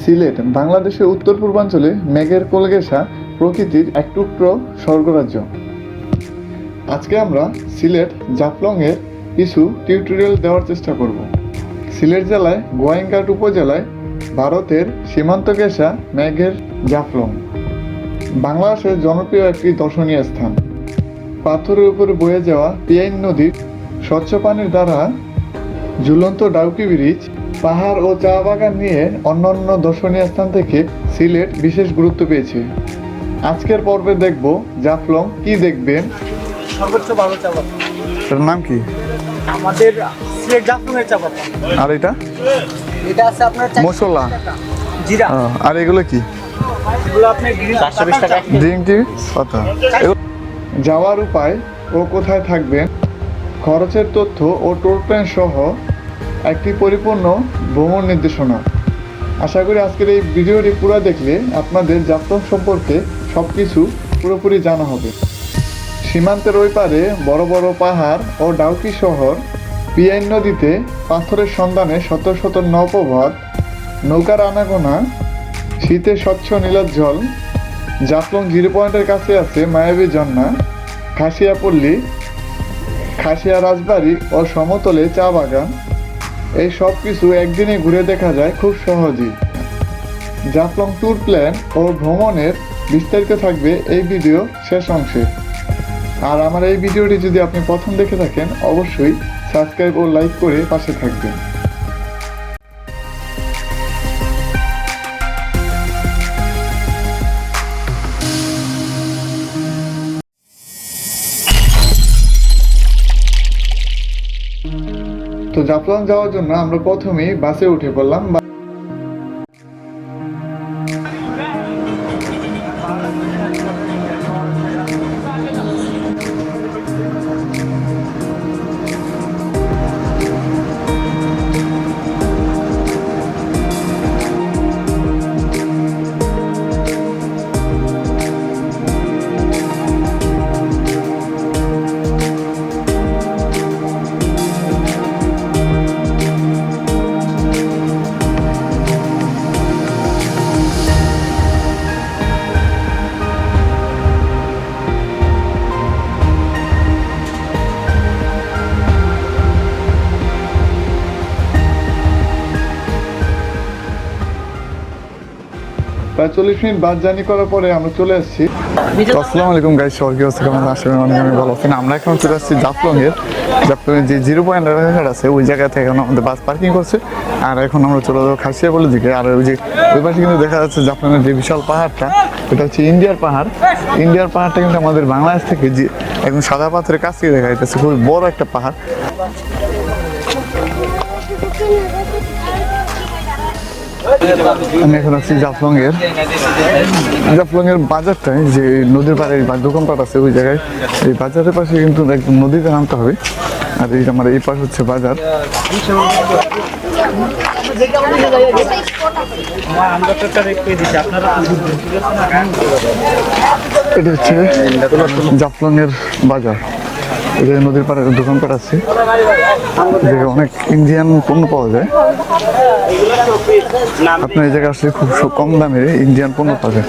সিলেট বাংলাদেশের উত্তর পূর্বাঞ্চলে মেঘের কোলে ঘেঁষা প্রকৃতির এক টুকরো স্বর্গরাজ্য। আজকে আমরা সিলেট জাফলংয়ের কিছু টিউটোরিয়াল দেওয়ার চেষ্টা করব। সিলেট জেলায় গোয়াইনঘাট উপজেলায় ভারতের সীমান্ত ঘেঁষা মেঘের জাফলং বাংলাদেশের জনপ্রিয় একটি দর্শনীয় স্থান। পাথরের উপরে বয়ে যাওয়া পিয়াইন নদীর স্বচ্ছ পানির দ্বারা ঝুলন্ত ডাউকি ব্রিজ, পাহাড় ও চা বাগান নিয়ে অন্যান্য দর্শনীয় স্থান থেকে সিলেট বিশেষ গুরুত্ব পেয়েছে। আজকের পর্বে দেখব জাফলং কি দেখবেন। সর্বোচ্চ ভালো চা বাগান। এর নাম কি? আমাদের সিলেট জাফলংয়ের চা বাগান। আর এটা আছে আপনার মশলা, জিরা। আর এগুলো কি? এগুলো আপনি 420 টাকা। ড্রিঙ্ক কি কত? যাওয়ার উপায় ও কোথায় থাকবেন, খরচের তথ্য ও ট্যুর প্ল্যান সহ একটি পরিপূর্ণ ভ্রমণ নির্দেশনা। আশা করি আজকের এই ভিডিওটি পুরো দেখলে আপনাদের জাফলং সম্পর্কে সব কিছু পুরোপুরি জানা হবে। সীমান্তের ওই পারে বড় বড় পাহাড় ও ডাউকি শহর, পিয়াইন নদীতে পাথরের সন্ধানে শত শত নৌপথ, নৌকার আনাগোনা, শীতে স্বচ্ছ নীলাজ্জল। জাফলং জিরো পয়েন্টের কাছে আছে মায়াবী ঝর্ণা, খাসিয়াপল্লী, খাসিয়া রাজবাড়ি ও সমতলে চা বাগান। এই সব কিছু একদিনে ঘুরে দেখা যায় খুব সহজেই। জাফলং ট্যুর প্ল্যান ও ভ্রমণের বিস্তারিত থাকবে এই ভিডিও শেষ অংশে। আর আমার এই ভিডিওটি যদি আপনি প্রথম দেখে থাকেন অবশ্যই সাবস্ক্রাইব ও লাইক করে পাশে থাকবেন। তো জাফলং যাওয়ার জন্য আমরা প্রথমেই বাসে উঠে পড়লাম। প্রায় 40 মিনিট বাস জার্নি করার পরে আমরা চলে আসছি। আসসালামু আলাইকুম গাইস, সবাই কি অবস্থা, কেমন আছেন? আমি ভালো আছি। আমরা এখন চলে আসছি জাফলংয়ের যে জিরো পয়েন্ট আছে ওই জায়গা থেকে এখন আমাদের বাস পার্কিং করছে। আর এখন আমরা চলে যাবো খাসিয়াপল্লির দিকে। আর ওই যে ওই পাশে কিন্তু দেখা যাচ্ছে জাফলংয়ের যে বিশাল পাহাড়টা, এটা হচ্ছে ইন্ডিয়ার পাহাড়। ইন্ডিয়ার পাহাড়টা কিন্তু আমাদের বাংলাদেশ থেকে যে একদম সাদা পাথরের কাছ থেকে দেখা যাচ্ছে, খুবই বড় একটা পাহাড়। আমি এখন আছি জাফলংয়ের বাজারটায়, যে নদীর পাড়ে দোকানপাট আছে ওই জায়গায়। এই বাজারের পাশে কিন্তু একদম নদীতে নামতে হবে। আর এই আমার এই পাশে হচ্ছে বাজার। এটা হচ্ছে জাফলংয়ের বাজার। এখানে নদীর পাড়ে দোকানপাট আছে, অনেক ইন্ডিয়ান পণ্য পাওয়া যায়। আপনার এই জায়গায় আসলে খুব কম দামে ইন্ডিয়ান পণ্য পাওয়া যায়।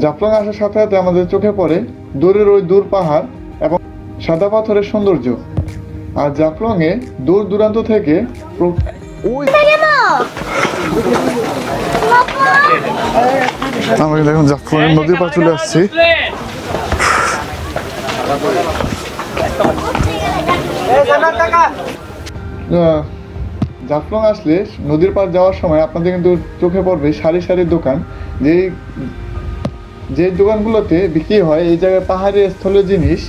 জাফলং আসার সাথে সাথে আমাদের চোখে পড়ে দূরের ওই দূর পাহাড় এবং সাদা পাথরের সৌন্দর্য। আর জাফলং এ দূর দূরান্ত থেকে আমরা দেখুন জাফলং নদীর পাড়ে চলে আসছি। জাফলং আসলে নদীর পাড় যাওয়ার সময় আপনাদের কিন্তু চোখে পড়বে সারি সারি দোকান। যে দোকানগুলোতে বিক্রি হয় এই জায়গায় পাহাড়ি স্থলীয় জিনিস।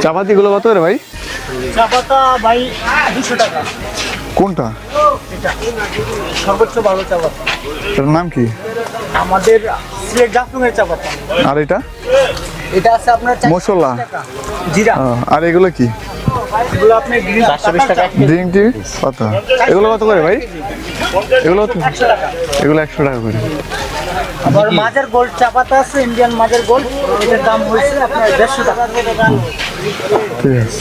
চাপাতি গুলো কত রে ভাই? চাপাতা ভাই 200 টাকা। কোনটা? এটা সর্বোচ্চ ভালো চা পাতা। এটার নাম কি? আমাদের সিলেট জাফলংয়ের চা পাতা। আর এটা? এটা আছে আপনার 420 মশলা। টাকা। জিরা। আর এগুলো কি? এগুলো আপনি গ্রিন 420 টাকা। ড্রিঙ্ক টি কত? এগুলো কত করে ভাই? এগুলো কত? 100 টাকা। এগুলো 100 টাকা করে। আবার মাঝের গোল্ড চা পাতা আছে, ইন্ডিয়ান মাঝের গোল্ড, এটার দাম হয়েছে আপনার 150 টাকা। ঠিক আছে।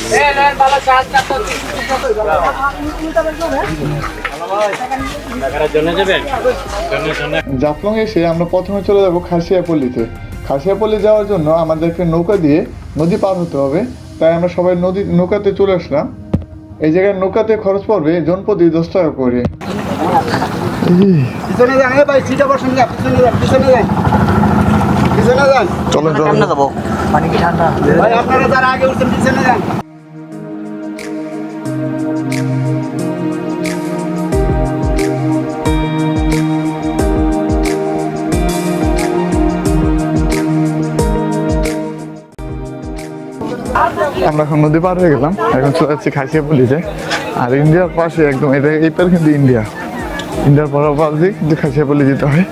জাফলং এসে আমরা প্রথমে চলে যাব খাসিয়াপল্লিতে। খাসিয়াপল্লি যাওয়ার জন্য আমাদেরকে নৌকা দিয়ে নদী পার হতে হবে, তাই আমরা সবাই নৌকাতে চলে আসলাম। এই জায়গায় নৌকাতে খরচ পড়বে জনপ্রতি 10 টাকা করে। পিছনে যান ভাই, সিটা বসেন না, পিছনে যান, পিছনে যান, পিছনে যান। চলেন ঠান্ডা দেবো, পানি কি ঠান্ডা? ভাই আপনারা যারা আগে উঠছেন পিছনে যান। আমরা এখন নদী পার হয়ে গেলাম, এখন চলে যাচ্ছি খাসিয়াপল্লিতে। আর ইন্ডিয়ার পাশে একদম এটা এই পার কিন্তু ইন্ডিয়ার পর পাশ দিয়ে কিন্তু খাসিয়াপল্লি যেতে হয়।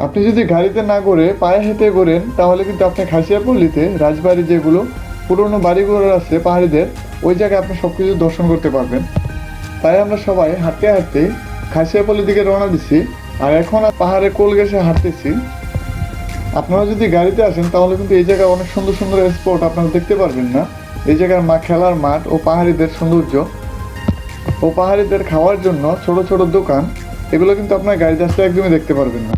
আপনি যদি গাড়িতে না করে পায়ে হেঁটে করেন তাহলে কিন্তু আপনি খাসিয়াপল্লিতে রাজবাড়ি যেগুলো পুরনো বাড়িঘর আছে পাহাড়িদের, ওই জায়গায় আপনি সব কিছু দর্শন করতে পারবেন। তাই আমরা সবাই হাঁটতে হাঁটতে খাসিয়াপল্লির দিকে রওনা দিচ্ছি। আর এখন পাহাড়ে কোল ঘেঁষে হাঁটতেছি। আপনারা যদি গাড়িতে আসেন তাহলে কিন্তু এই জায়গায় অনেক সুন্দর সুন্দর স্পট আপনারা দেখতে পারবেন না। এই জায়গার খেলার মাঠ ও পাহাড়িদের সৌন্দর্য ও পাহাড়িদের খাওয়ার জন্য ছোট ছোট দোকান, এগুলো কিন্তু আপনার গাড়িতে আসলে একদমই দেখতে পারবেন না।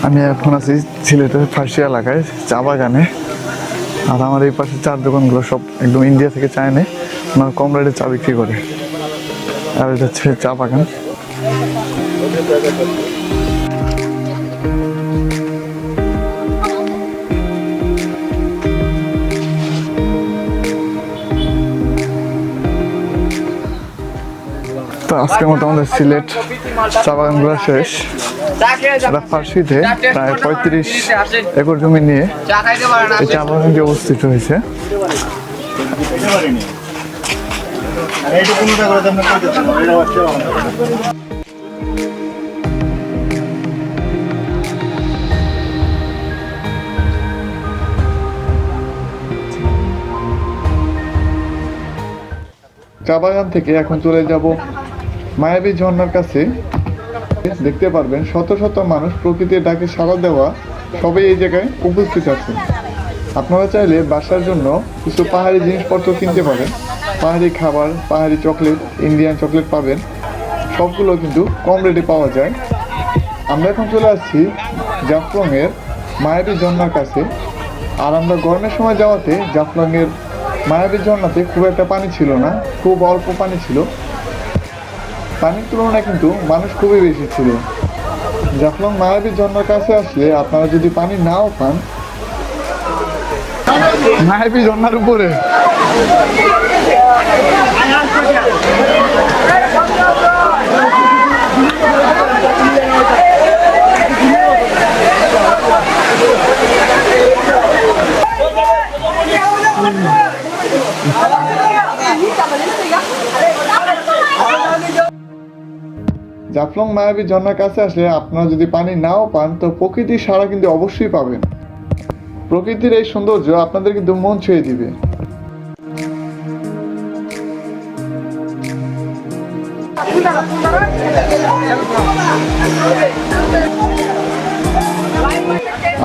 আমি এখন আছি সিলেটের ফার্সি এলাকায় চা বাগানে। আর আমার এই পাশে চার দোকানগুলো সব একদম ইন্ডিয়া থেকে চা এনে ওনার কম রেটে চা বিক্রি করে। আর এটা হচ্ছে চা বাগান। তো আজকের মতো আমাদের সিলেট চা বাগান ঘোরা শেষ। এটা ফার্সিতে প্রায় 35 একর জমি নিয়ে এই চা বাগানটি অবস্থিত হয়েছে। চা বাগান থেকে এখন চলে যাব মায়াবী ঝর্ণার কাছে। দেখতে পারবেন শত শত মানুষ প্রকৃতির ডাকে সাড়া দেওয়া সবাই এই জায়গায় উপস্থিত আছেন। আপনারা চাইলে বাসার জন্য কিছু পাহাড়ি জিনিসপত্র কিনতে পারেন। পাহাড়ি খাবার, পাহাড়ি চকলেট, ইন্ডিয়ান চকলেট পাবেন, সবগুলো কিন্তু কম রেটে পাওয়া যায়। আমরা এখন চলে আসছি জাফলংয়ের মায়াবী ঝর্ণার কাছে। আর আমরা গরমের সময় যাওয়াতে জাফলংয়ের মায়াবী ঝর্ণাতে খুব একটা পানি ছিল না, খুব অল্প পানি ছিল। পানির তুলনায় কিন্তু মানুষ খুবই বেশি ছিল। জাফলং মায়াবী ঝর্ণার কাছে আসলে আপনারা যদি পানি নাও পান, মায়াবী ঝর্ণার উপরে জাফলং মায়াবী ঝর্ণার কাছে আসলে আপনারা যদি পানি নাও পান তো প্রকৃতির সাড়া কিন্তু অবশ্যই পাবেন। প্রকৃতির এই সৌন্দর্য আপনাদের কিন্তু মন ছুঁয়ে দিবে।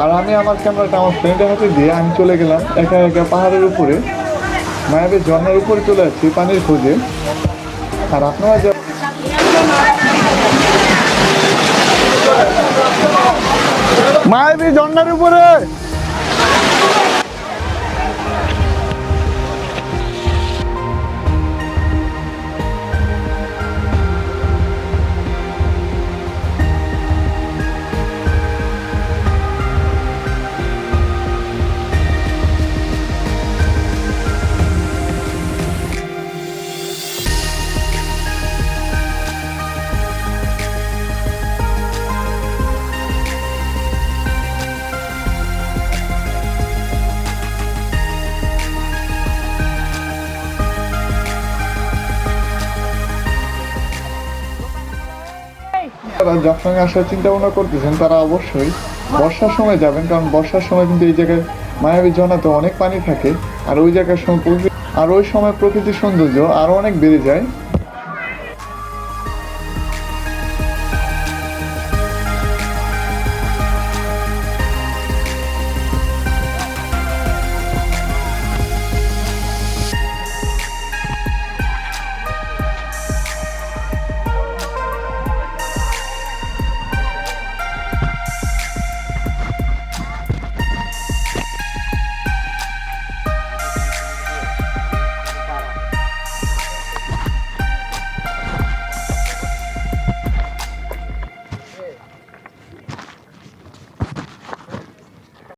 আর আমি আমার ক্যামেরাটা আমার ফ্রেন্ডের হাতে দিয়ে আমি চলে গেলাম একা একা পাহাড়ের উপরে, মায়াবী ঝর্ণার উপরে চলে যাচ্ছি পানির খোঁজে। আর আপনারা মায়াবী ঝর্ণার উপরে যারা জাফলংয়ে আসার চিন্তা ভাবনা করতেছেন তারা অবশ্যই বর্ষার সময় যাবেন, কারণ বর্ষার সময় কিন্তু এই জায়গায় মায়াবী ঝর্ণাতে অনেক পানি থাকে। আর ওই জায়গার সময় আর ওই সময় প্রকৃতির সৌন্দর্য আরো অনেক বেড়ে যায়।